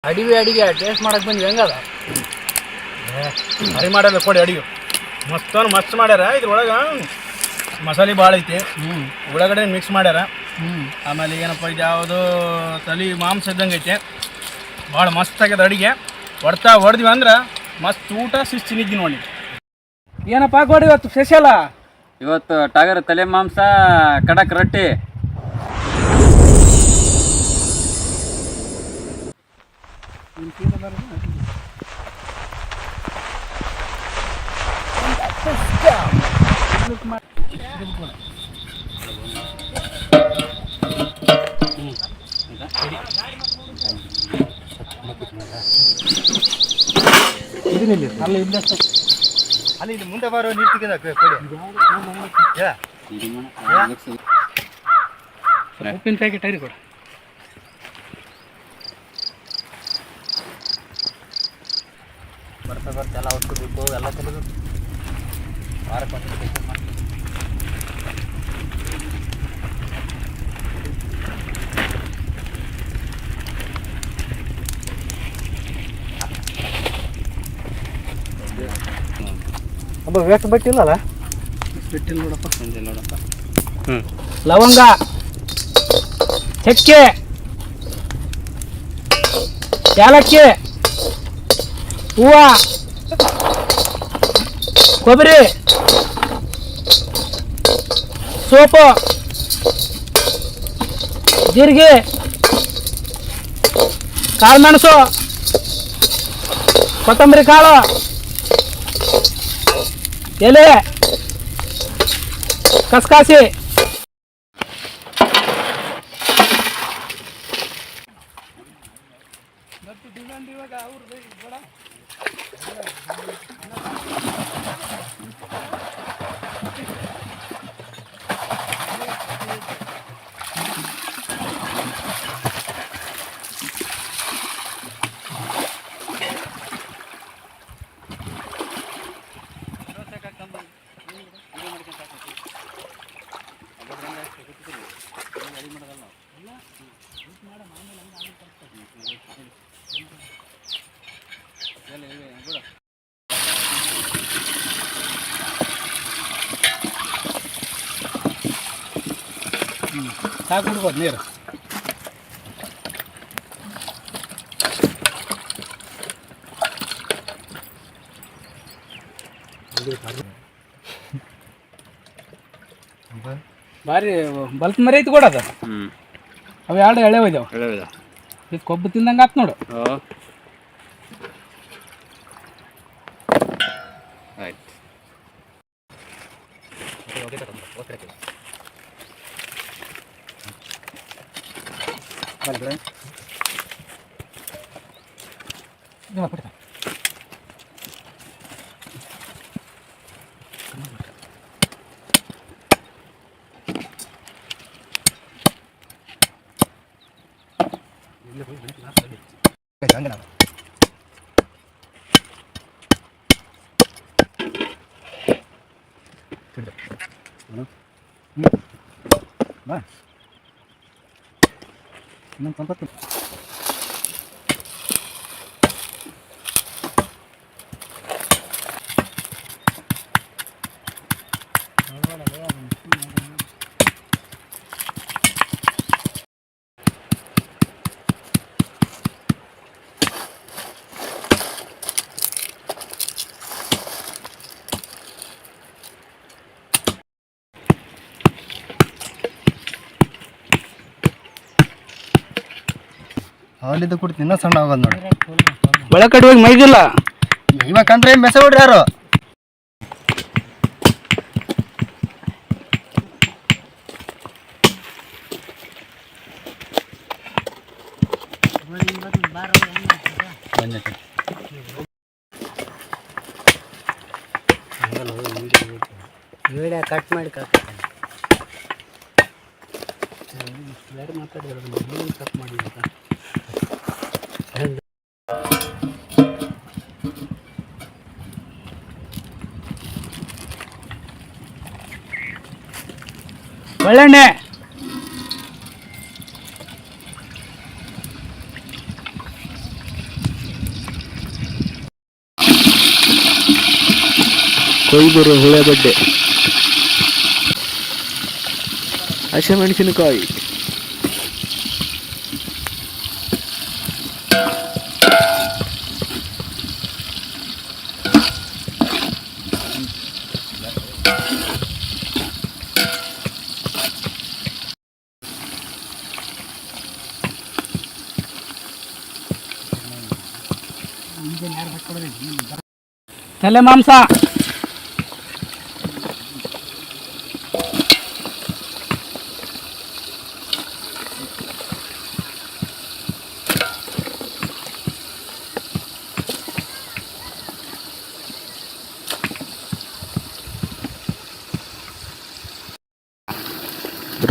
ಅಡಿಗೆ ಟೇಸ್ಟ್ ಮಾಡಕ್ಕೆ ಬಂದು ಹೆಂಗದ ಮರಿ ಮಾಡ್ಯಾರ ಕೊಡಿ ಅಡಿಗೆ ಮಸ್ತ್ ಮಾಡ್ಯಾರ. ಇದ್ರೊಳಗೆ ಮಸಾಲೆ ಭಾಳ ಐತಿ, ಉಳ್ಳಾಗಡ್ಡೆ ಮಿಕ್ಸ್ ಮಾಡ್ಯಾರ. ಆಮೇಲೆ ಏನಪ್ಪ ಇದು ಯಾವುದು ತಲೆ ಮಾಂಸ ಇದ್ದಂಗೆ ಐತೆ. ಭಾಳ ಮಸ್ತ್ ಆಗ್ಯದ ಅಡಿಗೆ. ಹೊಡೆದ್ವಿ ಅಂದ್ರೆ ಮಸ್ತ್ ಊಟ ಶಿಸ್ತು ನಿದ್ದಿ ನೋಡಿ. ಏನಪ್ಪ ಕೊಡಿ ಇವತ್ತು ಸ್ಪೆಷಲ? ಇವತ್ತು ಟಗರ್ ತಲೆ ಮಾಂಸ, ಕಡಕ್ ರೊಟ್ಟಿ. ಅಲ್ಲಿ ಇಲ್ಲಿ ಮುಂದೆ ಬರೋ ನೀರು ಕೊಡಿ. ಉಪ್ಪಿನ ಪ್ಯಾಕೆಟ್ ಐರಿ ಕೊಡಿ. ಬರ್ತಾ ಎಲ್ಲ ಹೊತ್ಕೋಬೇಕು, ಎಲ್ಲ ಕಲಿಬೇಕು. ವಾರಕ್ಕೆ ಒಂದು ಕೆಲಸ ಮಾಡ್ತೀವಿ. ಅಬ್ಬ ವೇಸ್ಟ್ ಬಿಟ್ಟಿಲ್ಲಲ್ಲ? ಬಿಟ್ಟಿಲ್ಲ ನೋಡಪ್ಪ. ನೋಡಪ್ಪ. ಲವಂಗ, ಚಕ್ಕೆ, ಏಲಕ್ಕಿ, ಹೂವ, ಕೊಬ್ಬರಿ, ಸೋಪು, ಜೀರಿಗೆ, ಕಾಳು ಮೆಣಸು, ಕೊತ್ತಂಬರಿ ಕಾಳು, ಎಲೆ, ಕಸಕಾಸಿ, ಸಾಕು ಬಿಡ್ಬೋದು ನೀರು. ಭಾರಿ ಬಲ್ತ್ ಮರಿ ಐತಿ ಕೊಡೋದು. ಅವು ಎರಡು ಎಳೆ ಒಯ್ದಾವ. ಇದು ಕೊಬ್ಬು ತಿಂದಂಗೆ ಆತ್ ನೋಡು. ಆಯ್ತು. ಅವಲಿದ್ದು ಕುಡ್ತು ಇನ್ನೂ ಸಣ್ಣ ಆಗೋದು ನೋಡಿ. ಒಳ ಕಡೆ ಹೋಗಿ ಮೈಗಿಲ್ಲ ಇವಾಗ ಕಂಡ್ರೆ ಮೆಸ ಬಿಡ್ರಿ ಯಾರು. ವಿಡಿಯೋ ಕಟ್ ಮಾಡಿ ಕಟ್ ಮಾತಾಡಿದ್ರೆ ಕಟ್ ಮಾಡಿ ಒಳ್ಳೆಣ್ಣೆ, ಕೊಯ್ಬೂರು ಹುಳೆಬಡ್ಡೆ, ಹಸಿಮೆಣಸಿನಕಾಯಿ, ತಲೆ ಮಾಂಸ,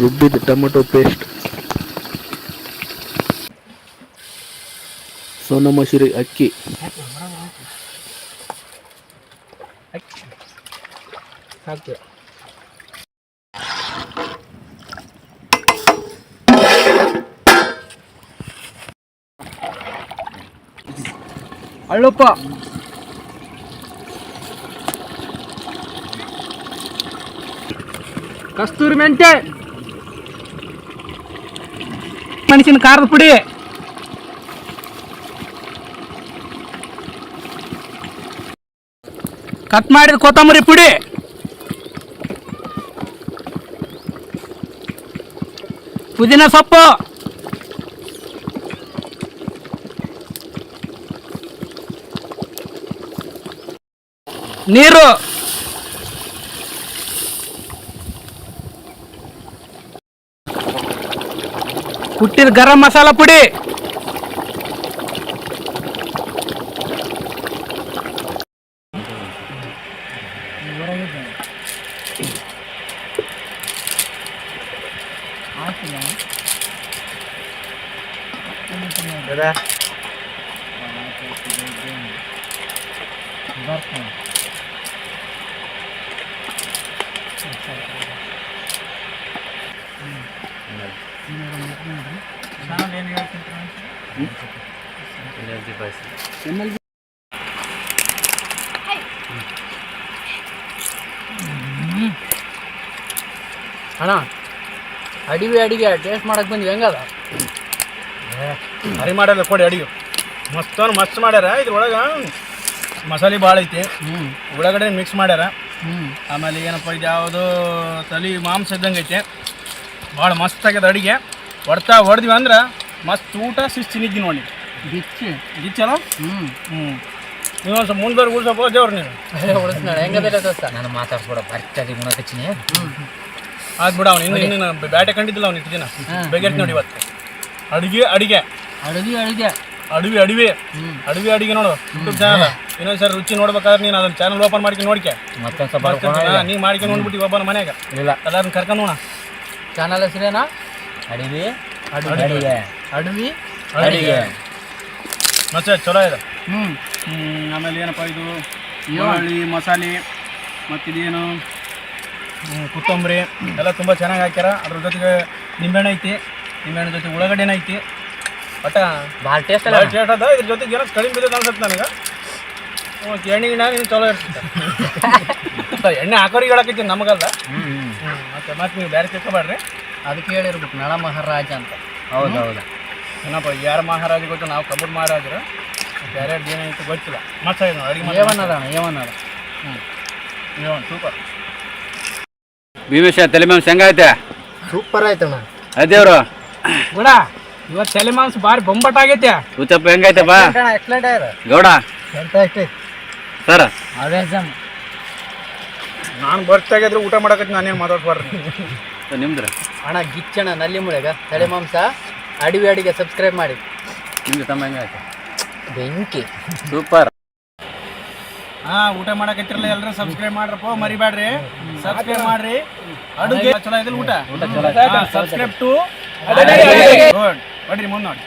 ರುಬ್ಬಿದ ಟೊಮೆಟೊ ಪೇಸ್ಟ್, ಸೋನಾ ಮಸೂರಿ ಅಕ್ಕಿ, ಸಾಕು. ಅಳ್ಳುಪ್ಪ, ಕಸ್ತೂರಿ ಮೆಂತೆ, ಮೆಣಸಿನ ಖಾರದ ಪುಡಿ, ಕಟ್ ಮಾಡಿದ ಕೊತ್ತಂಬರಿ ಪುಡಿ, ಪುದೀನ ಸೊಪ್ಪು, ನೀರು, ಕುಟ್ಟಿದ ಗರಂ ಮಸಾಲ ಪುಡಿ, ಅಣ್ಣ ಅಡಿಗೆ ಟೇಸ್ಟ್ ಮಾಡಕ್ ಬಂದ್ವಿ, ಹೆಂಗದ? ಹರಿ ಮಾಡಲ್ಲ ಕೊಡಿ ಅಡಿಗೆ ಮಸ್ತ್ ಮಾಡ್ಯಾರ. ಇದ್ರೊಳಗೆ ಮಸಾಲೆ ಭಾಳ ಐತಿ, ಒಳಗಡೆ ಮಿಕ್ಸ್ ಮಾಡ್ಯಾರ. ಆಮೇಲೆ ಏನಪ್ಪ ಇದು ಯಾವುದು ತಲೆ ಮಾಂಸ ಇದ್ದಂಗೆ ಐತೆ, ಭಾಳ ಮಸ್ತ್ ಆಗ್ಯದ ಅಡಿಗೆ. ಹೊಡೆದ್ವಿ ಅಂದ್ರೆ ಮಸ್ತ್ ಊಟ ಶಿಸ್ತಿನಿದ್ದಿ ನೋಡಿ, ಗಿಚ್ಚಲ್ಲ. ನೀವೊಂದು ಸ್ವಲ್ಪ ಮುಂದೆ ಉಳ್ಸಪ್ಪ ದೇವ್ರು ನೀನು ನಾನು ಮಾತಾಡ್ಸ್ಬಿಡ ಬರ್ತಾಗಿ ಗುಣಕಚ್ಚಿನಿ ಆದ್ ಬಿಡ. ಅವ್ನು ಇನ್ನು ಬ್ಯಾಟೆ ಕಂಡಿದ್ದಿಲ್ಲ ಅವ್ನು ಇಟ್ಟು ದಿನ ಬೇಗ ನೋಡಿ. ಇವತ್ತು ಅಡಿಗೆ ಅಡಿಗೆ ನೋಡು ಯೂಟ್ಯೂಬ್ ಚಾನಲ್. ಇನ್ನೊಂದು ಸರಿ ರುಚಿ ನೋಡ್ಬೇಕಾದ್ರೆ ನೀನು ಅದನ್ನ ಚಾನಲ್ ಓಪನ್ ಮಾಡ್ಕೊಂಡು ನೋಡ್ಕೆ ನೀ ಮಾಡ್ಕೊಂಡು ನೋಡ್ಬಿಟ್ಟು ಒಬ್ಬನ ಮನೆಯಾಗ ಇಲ್ಲ ಎಲ್ಲರನ್ನ ಕರ್ಕೊಂಡು ನೋಡ. ಚಾನಲ್ ಹೆಸರೇನಾ? ಅಡಿಗೆ ಮತ್ತೆ ಚಲೋ ಇದೆ. ಆಮೇಲೆ ಏನಪ್ಪ ಇದು ಈರುಳ್ಳಿ ಮಸಾಲೆ ಮತ್ತಿದೇನು ಕೊತ್ತಂಬರಿ ಎಲ್ಲ ತುಂಬ ಚೆನ್ನಾಗಿ ಹಾಕ್ಯಾರ. ಅದ್ರ ಜೊತೆಗೆ ನಿಂಬೆಹಣ್ಣು ಐತಿ, ನಿಂಬೆಹಣ್ಣು ಜೊತೆ ಉಳ್ಳಾಗಡ್ಡೆನ ಐತಿ. ಬಟ್ ಭಾಳ ಟೇಸ್ಟ್ ಅದ. ಇದ್ರ ಜೊತೆಗೆ ಏನೋ ಕಡಿಮೆ ಬಿದ್ದದ ಅನ್ಸುತ್ತೆ ನನಗೆ. ಎಣ್ಣೆ ನೀನು ಚಲೋ ಇರ್ತದೆ. ಎಣ್ಣೆ ಹಾಕೋರಿಗೆ ಹೇಳಕೈತಿ ನಮಗಲ್ಲ. ಮತ್ತೆ ನೀವು ಬೇರೆ ತಿಳ್ಕೊಬೇಡ್ರಿ. ಅದಕ್ಕೆ ಹೇಳಿರ್ಬೇಕು ನಳ ಮಹಾರಾಜ ಅಂತ. ಹೌದೌದು. ಏನಪ್ಪ ಯಾರು ಮಹಾರಾಜ ಗೊತ್ತು, ನಾವು ಕಬ್ಬಡ್ ಮಹಾರಾಜರು. ಬೇರೆ ಏನೈತೆ ಗೊತ್ತಿಲ್ಲ. ಮತ್ತೆ ಅಡಿಗೆ ಏವನ್ನದ ಸೂಪರ್. ಭೀಮೇಶ ತಲೆ ಮಾಂಸ ಹೆಂಗೈತೆ? ಸೂಪರ್ ಆಯ್ತಣ್ಣ. ಅದೇವ್ರು ಗುಡ ಇವತ್ತು ತಲೆ ಮಾಂಸ ಭಾರಿ ಬೊಂಬಟ್ ಆಗೈತೆ. ಉತ್ತಪ್ಪ ಹೆಂಗೈತಪ್ಪ? ಎಕ್ಸಲೆಂಟ್ ಆಗಿದೆ ಗೌಡ ಸರ್. ಅದೇ ನಾನು ಬರ್ತಾಗಿದ್ರೆ ಊಟ ಮಾಡಕತ್ತಿ, ನಾನೇನು ಮಾತಾಡ್ಬಾರ್ದು. ನಿಮ್ದ್ರ ಅಣ್ಣ ಗಿಚ್ಚಣ ನಲ್ಲಿ ಮುಳೆಗ ತಲೆ ಮಾಂಸ ಅಡಿಗೆ ಸಬ್ಸ್ಕ್ರೈಬ್ ಮಾಡಿ. ನಿಮ್ದು ತಮ್ಮ ಹೆಂಗೈತೆ? ಬೆಂಕಿ ಸೂಪರ್. ಊಟ ಮಾಡಕತ್ತಿರಲ್ಲ, ಎಲ್ಲರೂ ಸಬ್ಸ್ಕ್ರೈಬ್ ಮಾಡ್ರಪ್ಪ, ಮರಿಬೇಡ್ರಿ. ಸಬ್ಸ್ಕ್ರೈಬ್ ಮಾಡ್ರಿ. ಅಡುಗೆ ಚಲೋ ಐತಿಲ್ಲ ಊಟ. Subscribe to good. ಬಡ್ರಿ ಮುಂದೆ ನೋಡಿ.